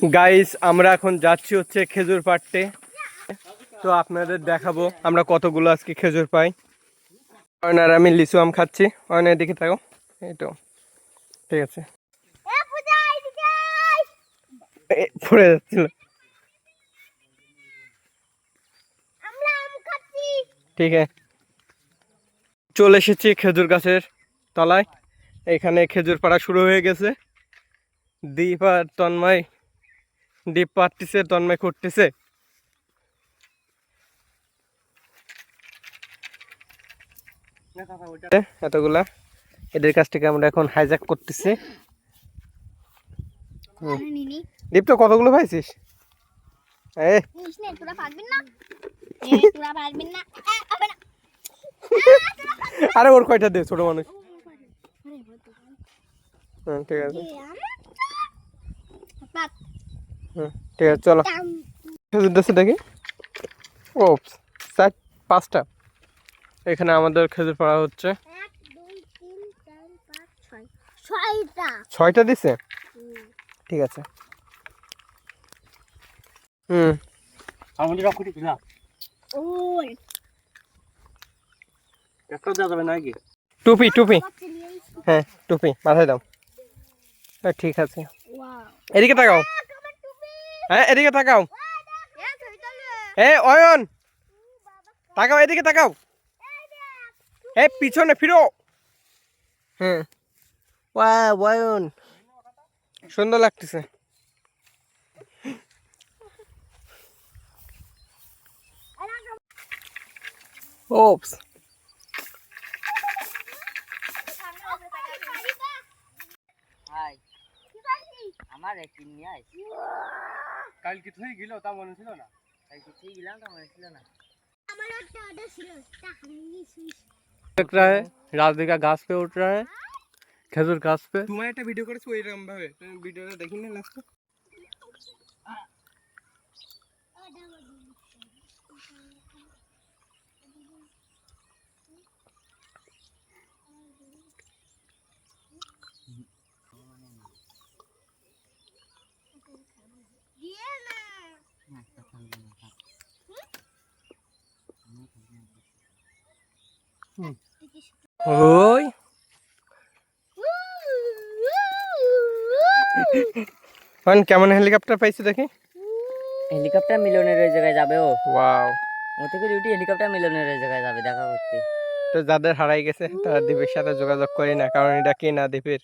Guys আমরা এখন যাচ্ছি হচ্ছে খেজুর পাড়তে। তো আপনাদের দেখাবো আমরা কতগুলো আজকে খেজুর পাই। আর আমি লিচু আম খাচ্ছি। অনেক দিকে থাকো, এই তো ঠিক আছে। পড়ে যাচ্ছিল, ঠিক আছে। চলে এসেছি খেজুর গাছের তলায়। এখানে খেজুর পাড়া শুরু হয়ে গেছে। দীপ আর তন্ময়, দীপ পাড়তেছে, তন্ময় করতেছে। এতগুলা এদের কাছ থেকে আমরা এখন হাইজ্যাক করতেছি। দীপ তো কতগুলো পাইছিস? আরে ওর কয়টা দে, ছোট মানুষ। ঠিক আছে, ঠিক আছে, চলো খেজুর দিচ্ছে দেখি। ও 4-5টা এখানে আমাদের খেজুর পাড়া হচ্ছে। 6টা দিছে, ঠিক আছে। টুপি টুপি, হ্যাঁ টুপি মাথায় দাও। ঠিক আছে, এদিকে তাকাও। হ্যাঁ এদিকে তাকাও। অয়ন তাকাও, এদিকে তাকাও। পিছনে ফিরো। হ্যাঁ অয়ন সুন্দর লাগতেছে। ওপস আমার একদিন নিয়ে আয়। কাল কি তুই গেল তা মনে ছিল না? কাল কিছুই গেলাম তা মনে ছিল না। আমার একটা অর্ডার ছিল, देख रहा है राधिका घास पे उठ रहा है, খেজুর গাছ पे। তুমি একটা ভিডিও করেছো ওইরকম ভাবে, তুমি ভিডিওটা দেখিনি লাস্ট? ওই কেমন হেলিকপ্টার পাইছো দেখি। হেলিকপ্টার মিলনের জায়গায় যাবে ও। ওয়াও, ও থেকে ডিউটি হেলিকপ্টার মিলনের জায়গায় যাবে দেখা করতে। তো যাদের হারাই গেছে তারা দ্বীপের সাথে যোগাযোগ করি না, কারণ এটা কে না দ্বীপের।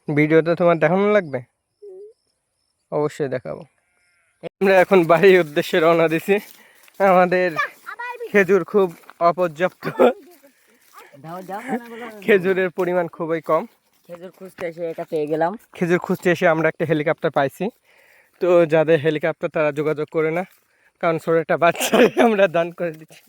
ভিডিওটা তোমার দেখানো লাগবে, অবশ্যই দেখাবো। আমরা এখন বাড়ির উদ্দেশ্যে রওনা দিছি। আমাদের খেজুর খুব অপর্যাপ্ত, খেজুরের পরিমাণ খুবই কম। খেজুর খুঁজতে এসে এটা পেয়ে গেলাম। খেজুর খুঁজতে এসে আমরা একটা হেলিকপ্টার পাইছি। তো যাদের হেলিকপ্টার তারা যোগাযোগ করে না, কারণ ছোট একটা বাচ্চা আমরা দান করে দিচ্ছি।